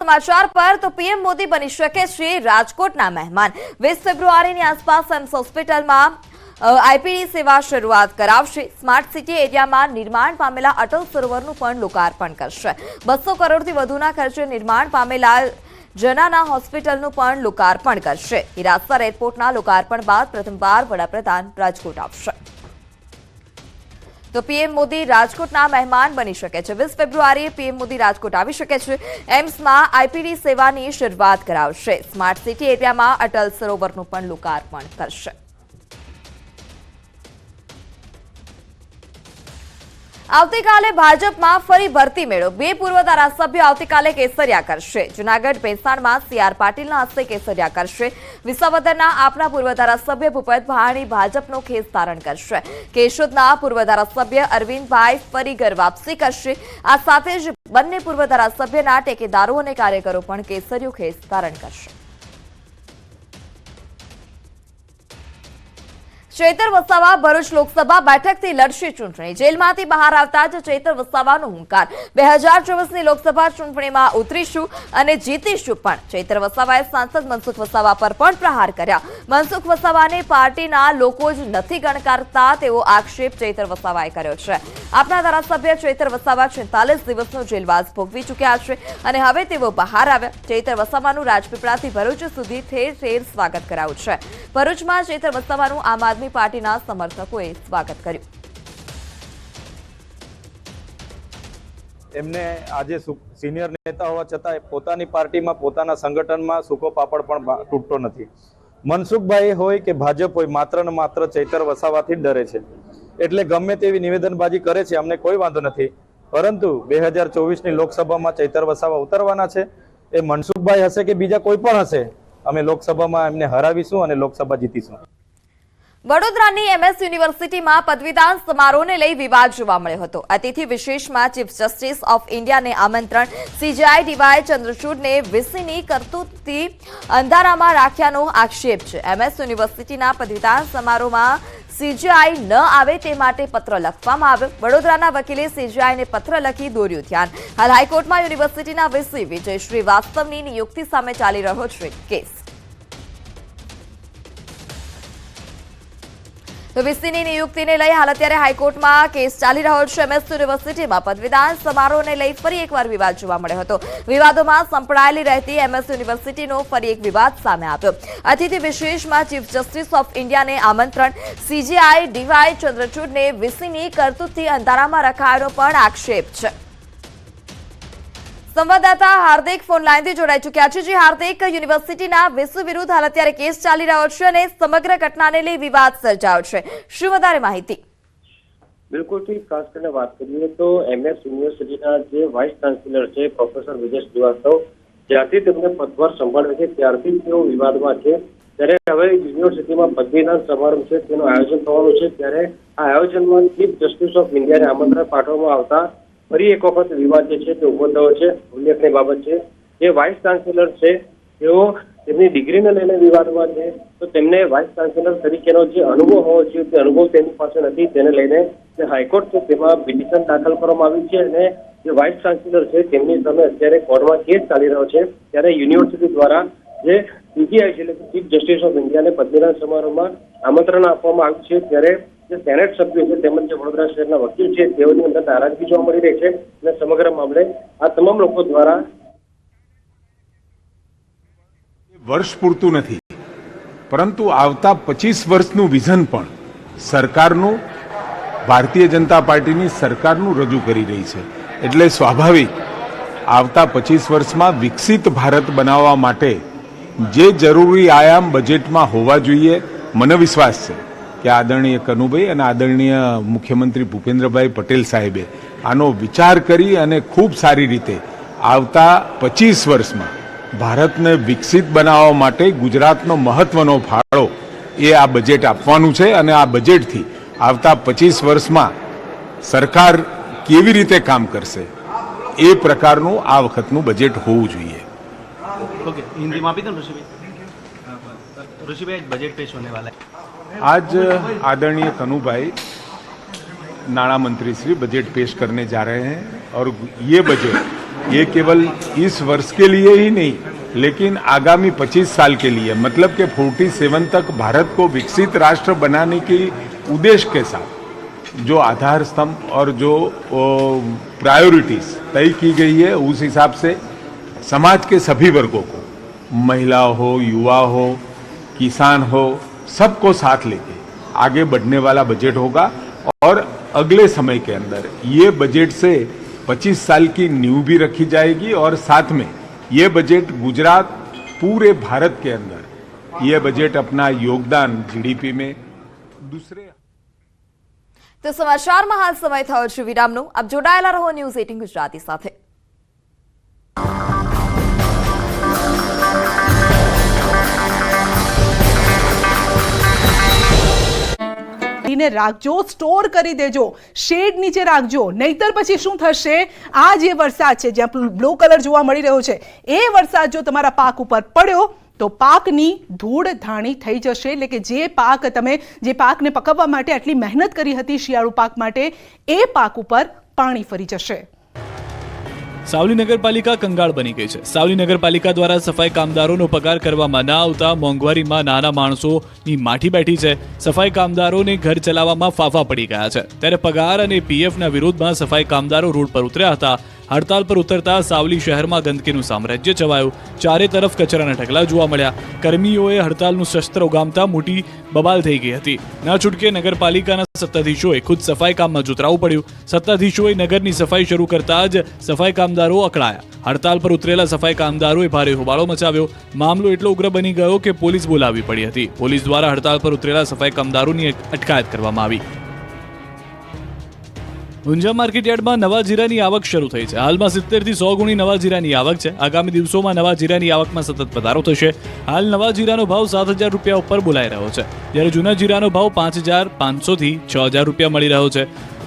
समाचार पर तो पीएम मोदी बनी शके छे राजकोटना मेहमान। 20 फेब्रुआरीની આસપાસ એમ્સ હોસ્પિટલમાં આઈપીડી સેવા શરૂઆત કરાવશે। સ્માર્ટ સિટી એરિયામાં નિર્માણ પામેલા અટલ સરોવરનું પણ લોકાર્પણ કરશે। 200 કરોડથી વધુના ખર્ચે નિર્માણ પામેલા જનાના હોસ્પિટલનું પણ લોકાર્પણ કરશે। હિરાસર એરપોર્ટના લોકાર્પણ બાદ પ્રથમવાર વડાપ્રધાન રાજકોટ આવશે। तो पीएम मोदी राजकोटना मेहमान बनी शके छे। 20 फेब्रुआरीए पीएम मोदी राजकोट आवी शके छे। एम्समां आईपीडी सेवानी शरूआत करावशे। स्मार्ट सिटी एरियामां अटल सरोवरनुं पण लोकार्पण करशे। આવતીકાલે ભાજપમાં ફરી ભરતી મેળો। 2 પૂર્વ ધારાસભ્યો આવતીકાલે કેસરિયા કરશે। જૂનાગઢ ભેંસાણમાં સીઆર પાટીલના હસ્તે કેસરિયા કરશે। વિસાવદરના આપના પૂર્વ ધારાસભ્ય ભૂપત ભાણી ભાજપનો ખેસ ધારણ કરશે। કેશોદના પૂર્વ ધારાસભ્ય અરવિંદભાઈ ફરી ઘર વાપસી કરશે। આ સાથે જ બંને પૂર્વ ધારાસભ્યના ટેકેદારો અને કાર્યકરો પણ કેસરિયો ખેસ ધારણ કરશે। ચૈતર વસાવા ભરૂચ લોકસભા બેઠકથી લડશે ચૂંટણી। જેલમાંથી બહાર આવતા જ ચૈતર વસાવાનો હુંકાર। 2024ની લોકસભા ચૂંટણીમાં ઉતરીશું અને જીતીશું। પણ ચૈતર વસાવાએ સાંસદ મનસુખ વસાવા પર પણ પ્રહાર કર્યા। મનસુખ વસાવાને પાર્ટીના લોકો જ નથી ગણકારતા તેવો આક્ષેપ ચૈતર વસાવાએ કર્યો છે। આપના ધારાસભ્ય ચૈતર વસાવા 46 દિવસનો જેલવાસ ભોગવી ચૂક્યા છે અને હવે તેઓ બહાર આવ્યા। ચૈતર વસાવાનું રાજપીપળાથી ભરૂચ સુધી ઠેર ઠેર સ્વાગત કરાયું છે। ભરૂચમાં ચૈતર વસાવાનું આમ આદમી પાર્ટીના સમર્થકોએ સ્વાગત કર્યું। એમને આજે સિનિયર નેતા હોવા છતાં પોતાની પાર્ટીમાં પોતાના સંગઠનમાં સૂકો પાપડ પણ તૂટતો નથી। મનસુખભાઈ હોય કે ભાજપ હોય માત્ર ને માત્ર ચૈતર વસાવાથી જ ડરે છે। એટલે ગમે તેવી નિવેદનબાજી કરે છે, અમને કોઈ વાંધો નથી। પરંતુ 2024ની લોકસભામાં ચૈતર વસાવા ઉતરવાના છે। એ મનસુખભાઈ હશે કે બીજા કોઈ પણ હશે, અમે લોકસભામાં એમને હરાવીશું અને લોકસભા જીતીશું। વડોદરાની એમએસ યુનિવર્સિટીમાં પદવીદાન સમારોહને લઈ વિવાદ જોવા મળ્યો હતો। અતિથિ વિશેષમાં ચીફ જસ્ટિસ ઓફ ઇન્ડિયાને આમંત્રણ। સીજેઆઈ ડીવાય ચંદ્રચૂડને વીસીની કરતૂતથી અંધારામાં રાખ્યાનો આક્ષેપ છે। એમએસ યુનિવર્સિટીના પદવીદાન સમારોહમાં સીજેઆઈ ન આવે તે માટે પત્ર લખવામાં આવ્યો। વડોદરાના વકીલે સીજેઆઈને પત્ર લખી દોર્યું ધ્યાન। હાલ હાઈકોર્ટમાં યુનિવર્સિટીના વીસી વિજય શ્રીવાસ્તવની નિયુક્તિ સામે ચાલી રહ્યો છે કેસ। તો વીસીની નિયુક્તિને લઈ હાલ અત્યારે હાઈકોર્ટમાં કેસ ચાલી રહ્યો છે। એમએસ યુનિવર્સિટીમાં પદવીદાન સમારોહને લઈ ફરી એકવાર વિવાદ જોવા મળ્યો હતો। વિવાદોમાં સંકળાયેલી રહેતી એમએસ યુનિવર્સિટીનો ફરી એક વિવાદ સામે આવ્યો। અતિથિ વિશેષમાં ચીફ જસ્ટિસ ઓફ ઇન્ડિયાને આમંત્રણ। સીજેઆઈ ડીવાય ચંદ્રચૂડને વીસીની કરતૂતથી અંધારામાં રખાયાનો પણ આક્ષેપ છે। સંવાદદાતા હાર્દિક ફોન લાઈનથી જોડાઈ ચૂક્યા છે। જે હાર્દિક, યુનિવર્સિટીના વીસી વિરુદ્ધ હાલ અત્યારે કેસ ચાલી રહ્યો છે અને સમગ્ર ઘટનાને લઈ વિવાદ સર્જાયો છે, શું વધારે માહિતી? બિલકુલ ઠીક। ખાસ કરીને વાત કરીએ તો એમએસ યુનિવર્સિટીના જે વાઇસ ચાન્સેલર છે પ્રોફેસર વિજય શ્રીવાસ્તવ, જ્યારથી તેમને પદભાર સંભાળ્યો છે ત્યારથી તેઓ વિવાદમાં છે। ત્યારે હવે યુનિવર્સિટીમાં પદવીદાન સમારંભ છે તેનું આયોજન થવાનું છે। ત્યારે આ આયોજનમાં ચીફ જસ્ટિસ ઓફ ઇન્ડિયાને આમંત્રણ પાઠવવામાં આવતા ફરી એક વખત વિવાદ જે છે તે ઉભો થયો છે। ઉલ્લેખનીય બાબત છે જે વાઇસ ચાન્સેલર છે તેઓ તેમની ડિગ્રીને લઈને વિવાદમાં છે। તો તેમને વાઇસ ચાન્સેલર તરીકેનો જે અનુભવ હોવો જોઈએ તે અનુભવ તેની પાસે નથી। તેને લઈને જે હાઈકોર્ટ છે તેમાં પિટિશન દાખલ કરવામાં આવી છે અને જે વાઇસ ચાન્સેલર છે તેમની સામે અત્યારે કોર્ટમાં કેસ ચાલી રહ્યો છે। ત્યારે યુનિવર્સિટી દ્વારા જે સીજેઆઈ છે એટલે ચીફ જસ્ટિસ ઓફ ઇન્ડિયાને પદવીદાન સમારોહમાં આમંત્રણ આપવામાં આવ્યું છે। ત્યારે જે સેનેટ સભ્યો છે તેમજ જે વડોદરા શહેરના વકીલ છે તેઓની અંદર નારાજગી જોવા મળી રહી છે અને સમગ્ર મામલે આ તમામ લોકો દ્વારા વર્ષ પૂરતું નથી, પરંતુ આવતા 25 વર્ષનું વિઝન પણ સરકારનું, ભારતીય જનતા પાર્ટીની સરકારનું રજૂ કરી રહી છે। એટલે સ્વાભાવિક આવતા 25 વર્ષમાં વિકસિત ભારત બનાવવા માટે જે જરૂરી આયામ બજેટમાં હોવા જોઈએ, મને વિશ્વાસ છે કે આદરણીય કનુભાઈ અને આદરણીય મુખ્યમંત્રી ભૂપેન્દ્રભાઈ પટેલ સાહેબે આનો વિચાર કરી અને ખૂબ સારી રીતે આવતા 25 વર્ષમાં ભારતને વિકસિત બનાવવા માટે ગુજરાતનો મહત્વનો ફાળો એ આ બજેટ આપવાનું છે। અને આ બજેટથી આવતા 25 વર્ષમાં સરકાર કેવી રીતે કામ કરશે એ પ્રકારનું આ વખતનું બજેટ હોવું જોઈએ। ओके, हिंदी में भी तो ऋषि भाई बजट पेश होने वाला है। आज आदरणीय कनुभाई नाणा मंत्री श्री बजट पेश करने जा रहे हैं और ये बजट ये केवल इस वर्ष के लिए ही नहीं लेकिन आगामी 25 साल के लिए, मतलब कि 47 तक भारत को विकसित राष्ट्र बनाने के उद्देश्य के साथ जो आधार स्तंभ और जो प्रायोरिटीज तय की गई है उस हिसाब से समाज के सभी वर्गों को, महिला हो, युवा हो, किसान हो, सबको साथ लेके आगे बढ़ने वाला बजट होगा। और अगले समय के अंदर ये बजट से 25 साल की नींव भी रखी जाएगी और साथ में ये बजट गुजरात पूरे भारत के अंदर ये बजट अपना योगदान जीडीपी में दूसरे। તો સમાચારમાં હાલ સમય થયો છે વિરામનો। આપ જોડાયેલા રહો ન્યૂઝ 18 ગુજરાતી સાથે। રાખજો, સ્ટોર કરી દેજો, શેડ નીચે રાખજો, નહીતર પછી શું થશે? આ જે વરસાદ છે, જ્યાં બ્લુ કલર જોવા મળી રહ્યો છે, એ વરસાદ જો તમારા પાક ઉપર પડ્યો તો પાકની ધૂળ ધાણી થઈ જશે। એટલે કે જે પાકને પકવવા માટે આટલી મહેનત કરી હતી શિયાળુ પાક માટે, એ પાક ઉપર પાણી ફરી જશે। સાવલી નગરપાલિકા કંગાળ બની ગઈ છે। સાવલી નગરપાલિકા દ્વારા સફાઈ કામદારોનો પગાર કરવામાં ના આવતા મોંઘવારીમાં નાના માણસોની માઠી બેઠી છે। સફાઈ કામદારોને ઘર ચલાવવામાં ફાફા પડી ગયા છે, ત્યારે પગાર અને પીએફના વિરોધમાં સફાઈ કામદારો રોડ પર ઉતર્યા હતા। હડતાલ પર ઉતરતા સાવલી શહેરમાં ગંદકીનું સામ્રાજ્ય છવાયું। ચારે તરફ કચરાના ઢગલા જોવા મળ્યા। કર્મીઓએ હડતાલનું શસ્ત્ર ઉગામતા મોટી બબાલ થઈ ગઈ હતી। ના છૂટકે નગરપાલિકાના સત્તાધીશોએ ખુદ સફાઈ કામમાં જોતરાવું પડ્યું। સત્તાધીશોએ નગરની સફાઈ શરૂ કરતા જ સફાઈ કામદારો અકળાયા। હડતાલ પર ઉતરેલા સફાઈ કામદારોએ ભારે હોબાળો મચાવ્યો। મામલો એટલો ઉગ્ર બની ગયો કે પોલીસ બોલાવવી પડી હતી। પોલીસ દ્વારા હડતાલ પર ઉતરેલા સફાઈ કામદારોની અટકાયત કરવામાં આવી। ઊંઝા માર્કેટયાર્ડમાં નવા જીરાની આવક શરૂ થઈ છે। હાલમાં 70 થી 100 ગુણી નવા જીરાની આવક છે। આગામી દિવસોમાં નવા જીરાની આવકમાં સતત વધારો થશે। હાલ નવા જીરાનો ભાવ 7,000 રૂપિયા ઉપર બોલાઈ રહ્યો છે, જ્યારે જૂના જીરાનો ભાવ 5,500 થી 6,000 રૂપિયા મળી રહ્યો છે।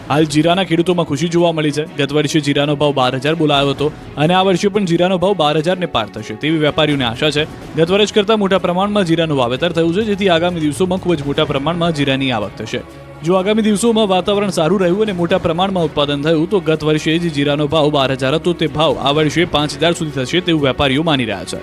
હાલ જીરાના ખેડૂતોમાં ખુશી જોવા મળી છે। ગત વર્ષે જીરાનો ભાવ 12,000 બોલાયો હતો અને આ વર્ષે પણ જીરાનો ભાવ 12,000 ને પાર થશે તેવી વેપારીઓને આશા છે। ગત વર્ષ કરતાં મોટા પ્રમાણમાં જીરાનું વાવેતર થયું છે, જેથી આગામી દિવસોમાં ખૂબ જ મોટા પ્રમાણમાં જીરાની આવક થશે। જો આગામી દિવસોમાં વાતાવરણ સારું રહ્યું અને મોટા પ્રમાણમાં ઉત્પાદન થયું તો ગત વર્ષે જે જીરાનો ભાવ 12,000 હતો તે ભાવ આ વર્ષે 5,000 સુધી થશે તેવું વેપારીઓ માની રહ્યા છે।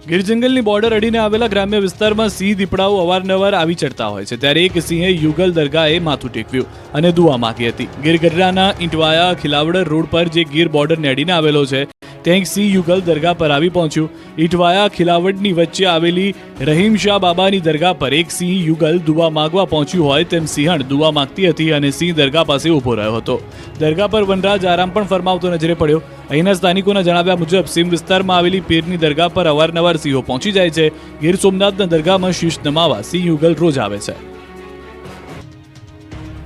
ગીર જંગલની બોર્ડર અડીને આવેલા ગ્રામ્ય વિસ્તારમાં સિંહ દીપડાઓ અવારનવાર આવી ચડતા હોય છે, ત્યારે એક સિંહે યુગલ દરગાહે માથું ટેકવ્યું અને દુઆ માંગી હતી। ગીર ગઢડાના ઇંટવાયા ખિલાવડ રોડ પર જે ગીર બોર્ડરને અડીને આવેલો છે ત્યાં એક સિંહ યુગલ દરગાહ પર આવી પહોંચ્યું। ઇંટવાયા ખિલાવડની વચ્ચે આવેલી રહીમ શાહ બાબાની દરગાહ પર એક સિંહ યુગલ દુઆ માંગવા પહોંચ્યું હોય તેમ સિંહણ દુઆ માંગતી હતી અને સિંહ દરગાહ પાસે ઊભો રહ્યો હતો। દરગાહ પર વનરાજ આરામ પણ ફરમાવતો નજરે પડ્યો। અહીંના સ્થાનિકોના જણાવ્યા મુજબ સીમ વિસ્તારમાં આવેલી પીરની દરગાહ પર અવારનવાર સિંહો પહોંચી જાય છે। ગીર સોમનાથના દરગાહમાં શીશ નમાવા સિંહ યુગલ રોજ આવે છે।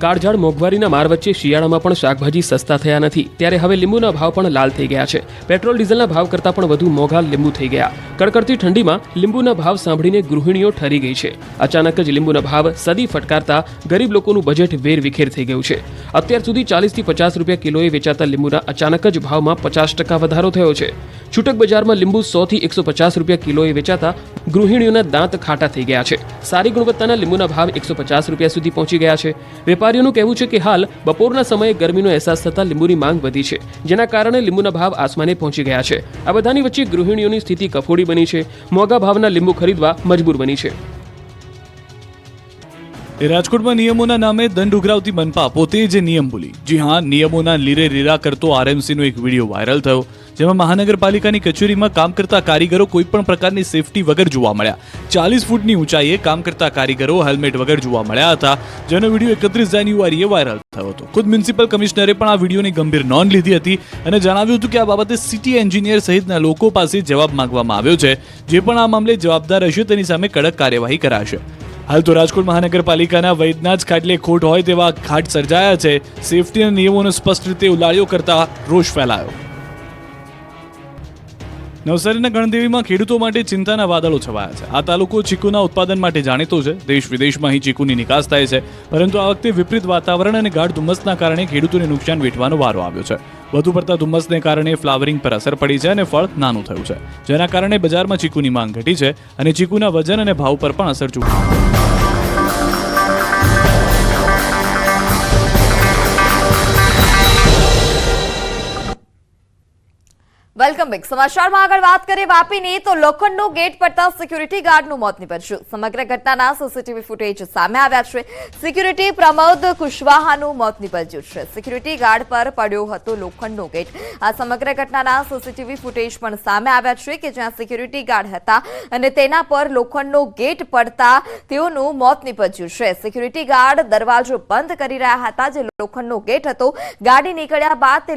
કાળઝાળ મોંઘવારીના માર વચ્ચે શિયાળામાં પણ શાકભાજી સસ્તા થયા નથી, ત્યારે હવે લીંબુના ભાવ પણ લાલ થઈ ગયા છે। પેટ્રોલ ડીઝલના ભાવ કરતાં પણ વધુ મોંઘા લીંબુ થઈ ગયા। કડકડતી ઠંડીમાં લીંબુના ભાવ સાંભળીને ગૃહિણીઓ ઠરી ગઈ છે। અચાનક જ લીંબુના ભાવ સદી ફટકારતા ગરીબ લોકોનું બજેટ વેરવિખેર થઈ ગયું છે। અત્યાર સુધી 40 થી 50 રૂપિયા કિલોએ વેચાતા લીંબુના અચાનક જ ભાવમાં 50% વધારો થયો છે। છૂટક બજારમાં લીંબુ 100 થી 150 રૂપિયા કિલોએ વેચાતા ગૃહિણીઓના દાંત ખાટા થઈ ગયા છે। સારી ગુણવત્તાના લીંબુના ભાવ 150 રૂપિયા સુધી પહોંચી ગયા છે। વેપારીઓનું કહેવું છે કે હાલ બપોરના સમયે ગરમીનો અહેસાસ થતાં લીંબુની માંગ વધી છે, જેના કારણે લીંબુના ભાવ આસમાને પહોંચી ગયા છે। આ બધાની વચ્ચે ગૃહિણીઓની સ્થિતિ કફોડી બની છે। મોંઘા ભાવના લીંબુ ખરીદવા મજબૂર બની છે। રાજકોટમાં નિયમોના નામે દંડ ઉઘરાવતી મનપા પોતે જ નિયમ ભૂલી। જી હા, નિયમોના લીરે લીરા કરતો આરએમસીનો એક વિડીયો વાયરલ થયો, જેમાં મહાનગરપાલિકાની કચેરીમાં કામ કરતા કારીગરો કોઈપણ પ્રકારની સેફટી વગર જોવા મળ્યા। 40 ફૂટની ઊંચાઈએ કામ કરતા કારીગરો હેલ્મેટ વગર જોવા મળ્યા હતા, જેનો વિડીયો 31 જાન્યુઆરીએ વાયરલ થયો હતો। ખુદ મ્યુનિસિપલ કમિશનરે પણ આ વિડીયોની ગંભીર નોંધ લીધી હતી અને જણાવ્યું હતું કે આ બાબતે સિટી એન્જિનિયર સહિતના લોકો પાસે જવાબ માંગવામાં આવ્યો છે। જે પણ આ મામલે જવાબદાર હશે તેની સામે કડક કાર્યવાહી કરાશે। હાલ તો રાજકોટ મહાનગરપાલિકાના વૈદના જ ખાટલે ખોટ હોય તેવા ઘાટ સર્જાયા છે। સેફટીના નિયમોનો સ્પષ્ટ રીતે ઉલાળ્યો કરતા રોષ ફેલાયો। નવસારીના ગણદેવીમાં ખેડૂતો માટે ચિંતાના વાદળો છવાયા છે। આ તાલુકો ચીકુના ઉત્પાદન માટે જાણીતો છે। દેશ વિદેશમાં અહીં ચીકુની નિકાસ થાય છે, પરંતુ આ વખતે વિપરીત વાતાવરણ અને ગાઢ ધુમ્મસના કારણે ખેડૂતોને નુકસાન વેઠવાનો વારો આવ્યો છે। વધુ પડતા ધુમ્મસને કારણે ફ્લાવરિંગ પર અસર પડી છે અને ફળ નાનું થયું છે, જેના કારણે બજારમાં ચીકુની માંગ ઘટી છે અને ચીકુના વજન અને ભાવ પર પણ અસર ચૂકી। Welcome back. સમાચારમાં આગળ વાત કરીએ વાપીની તો લોખંડનો ગેટ પડતા સિક્યુરિટી ગાર્ડનું મોત નીપજ્યું. સમગ્ર ઘટનાના સીસીટીવી ફૂટેજ સામે આવ્યા છે. સિક્યુરિટી પ્રમોદ કુશવાહાનું મોત નીપજ્યું છે. સિક્યુરિટી ગાર્ડ પર પડ્યો હતો લોખંડનો ગેટ. આ સમગ્ર ઘટનાના સીસીટીવી ફૂટેજ પણ સામે આવ્યા છે કે જ્યાં સિક્યુરિટી ગાર્ડ હતા અને તેના પર લોખંડનો ગેટ પડતા તેઓનું મોત નીપજ્યું છે. સિક્યુરિટી ગાર્ડ દરવાજો બંધ કરી રહ્યા હતા જે લોખંડનો ગેટ હતો. ગાડી નીકળ્યા બાદ તે